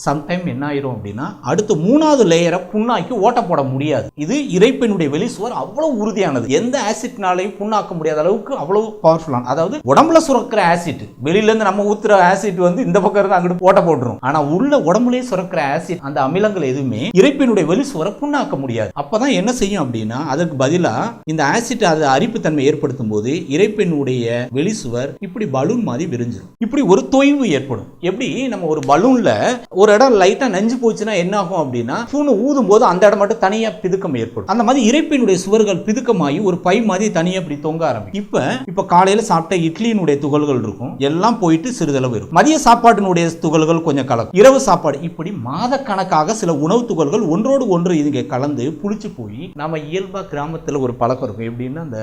Sometime என்ன ஆயிரும் அப்படின்னா அடுத்து 3வது லேயரை புண்ணாக்கி ஓட்ட போட முடியாது. இது இரைப்பையினுடைய வெளிசுவர் அவ்வளவு உறுதியானது. எந்த ஆசிட்னாலையும் புண்ணாக்க முடியாத அளவுக்கு அவ்வளவு பவர்ஃபுல்லான, அதாவது உடம்புல சுரக்கிற ஆசிட், வெளியில இருந்து நம்ம ஊத்துற ஆசிட் வந்து இந்த பக்கம் இருந்து அங்கிட்டு ஓட்ட போட்டுரும். ஆனா உள்ள உடம்புலயே சுரக்கிற ஆசிட், அந்த அமிலங்கள் எதுவுமே இரைப்பையினுடைய வெளிசுவரை புண்ணாக்க முடியாது. அப்பதான் என்ன செய்யும் அப்படின்னா அதற்கு பதிலா இந்த ஆசிட் அது அரிப்புத்தன்மை ஏற்படுத்தும் போது இரைப்பையினுடைய வெளிசுவர் இப்படி பலூன் மாதிரி விரிஞ்சிடும். இப்படி ஒரு தொய்வு ஏற்படும். எப்படி நம்ம ஒரு பலூன்ல ஒரு இடம் லைட்டா நெஞ்சு போச்சுன்னா என்ன ஆகும் அப்படின்னா பூனை ஊதும் போது அந்த இடம் மட்டும் தனியா பிதுக்கம் ஏற்படும். அந்த மாதிரி இரைப்பினுடைய சுவர்கள் பிதுக்கமாகி ஒரு பை மாதிரி தனியா இப்படி தொங்க ஆரம்பிக்கும். இப்ப காலையில சாப்பிட்ட இட்லியினுடைய துகள்கள் இருக்கும், எல்லாம் போயிட்டு சிறிதளவு இருக்கும். மதிய சாப்பாட்டினுடைய துகள்கள் கொஞ்சம் கலக்கும், இரவு சாப்பாடு, இப்படி மாத கணக்காக சில உணவு துகள்கள் ஒன்றோடு ஒன்று இங்க கலந்து புளிச்சு போய் நம்ம இயல்பா கிராமத்துல ஒரு பழக்கம் இருக்கும். எப்படின்னா அந்த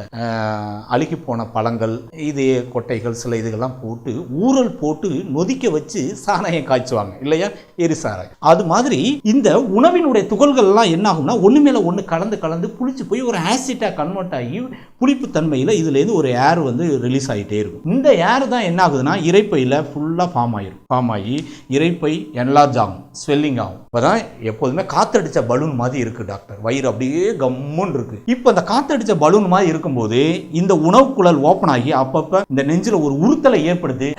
அழுகி போன பழங்கள், இது கொட்டைகள், சில இதுகள்லாம் போட்டு ஊறல் போட்டு நொதிக்க வச்சு சாராயம் காய்ச்சுவாங்க இல்லையா, எரிசாராயம். அது மாதிரி இந்த உணவினுடைய துகள்கள் எல்லாம் என்ன ஆகும்னா ஒண்ணு மேல ஒண்ணு கலந்து கலந்து புளிச்சு போய் ஒரு ஆசிட்டா கன்வெர்ட் ஆகி புளிப்பு தன்மையில இதுல இருந்து ஒரு ஏர் வந்து ரிலீஸ் ஆகிட்டே இருக்கும். இந்த ஏர் தான் என்ன ஆகுதுன்னா இரைப்பையில ஃபுல்லா ஃபார்ம் ஆகி இரைப்பை என்லார்ஜ் ஆகும், ஸ்வெல்லிங் ஆகும். அப்பதான் எப்போதுமே காத்தடிச்ச பலூன் மாதிரி இருக்கு டாக்டர், வயிறு அப்படியே கம்முன்னு இருக்கு. இப்ப அந்த காத்தடிச்ச பலூன் மாதிரி இருக்கும்போது இந்த உணவு குழல் ஓபன் ஆகி அப்பப்ப இந்த நெஞ்சில ஒரு உறுத்தலை ஏற்படுத்தி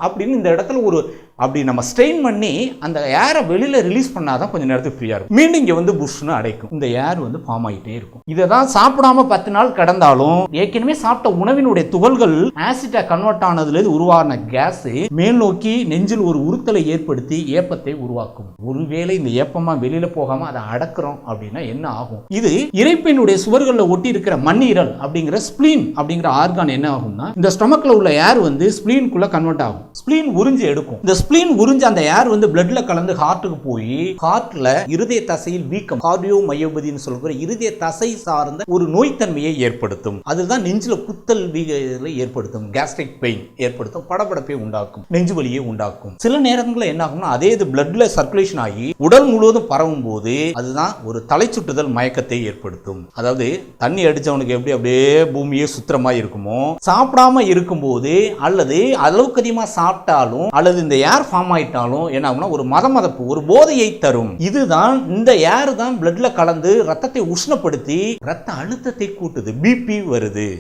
அப்படின்னு இந்த இடத்துல ஒரு அப்படி நம்ம ஸ்ட்ரெயின் பண்ணி அந்த ஏரை வெளியில ரிலீஸ் பண்ணாதான் கொஞ்சம் நேரத்துக்கு ஃப்ரீயா இருக்கும். மீண்டும் இங்க வந்து புஷ்னு அடைக்கும், இந்த ஏர் வந்து ஃபார்ம் ஆகிட்டே இருக்கும். இதை தான் சாப்பிடாம 10 நாள் கடந்தாலும் ஏற்கனவே சாப்பிட்ட உணவினுடைய துகள்கள் ஆசிட்டா கன்வெர்ட் ஆனதுல உருவான கேஸ் மேல் நோக்கி நெஞ்சில் ஒரு உறுத்தலை ஏற்படுத்தி ஏப்பத்தை உருவாக்கும். ஒருவேளை இந்த ஏப்பமா வெளியில போகாம அதை அடக்குறோம் அப்படின்னா என்ன ஆகும்? இது இரைப்பினுடைய சுவர்கள்ல ஒட்டி இருக்கிற மண்ணீரல் அப்படிங்கிற ஸ்பிளீன் அப்படிங்கிற ஆர்கான் என்ன ஆகும்னா இந்த ஸ்டொமக்ல உள்ள ஏர் வந்து ஸ்பிளீனுக்குள்ள கன்வெர்ட் ஆகும். ஸ்பிளீன் உறிஞ்சி எடுக்கும். இந்த ஸ்பிளீன் உறிஞ்ச அந்த ஏர் வந்து பிளட்ல கலந்து ஹார்ட்டுக்கு போய் ஹார்ட்ல இருதய தசையில் வீக்கம், கார்டியோ மயோபதினு சொல்ற இருதய தசை சார்ந்த ஒரு நோய்த்தன்மையை ஏற்படுத்தும். அதுதான் நெஞ்சில குத்தல் ஏற்படுத்தும், கேஸ்ட்ரிக் பெயின் ஏற்படுத்தும், படபடப்பை உண்டாக்கும், நெஞ்சு வலியை உண்டாக்கும். சில நேரங்களில் என்ன ஆகும்னா அதே இது பிளட்ல சர்க்குலேஷன் ஆகி உடல் முழுவதும் பரவும் போது அதுதான் ஒரு தலை சுற்றுதல் மயக்கத்தை ஏற்படுத்தும். அதாவது தண்ணி அடிச்சவனுக்கு எப்படி அப்படியே பூமியே சுத்திரமா இருக்குமோ, சாப்பிடாம இருக்கும் போது அல்லது அளவுக்கு அதிகமா சாப்பிட்டாலும் அல்லது இந்த ஏர் ஃபார்ம் ஆயிட்டாலும் என்ன ஆகும்னா ஒரு மதமதப்பு, ஒரு போதையை தரும். இதுதான் இந்த ஏர் தான் பிளட்ல கலந்து ரத்தத்தை உஷ்ணப்படுத்தி ரத்த அழுத்தத்தை கூட்டுது, பிபி வருது.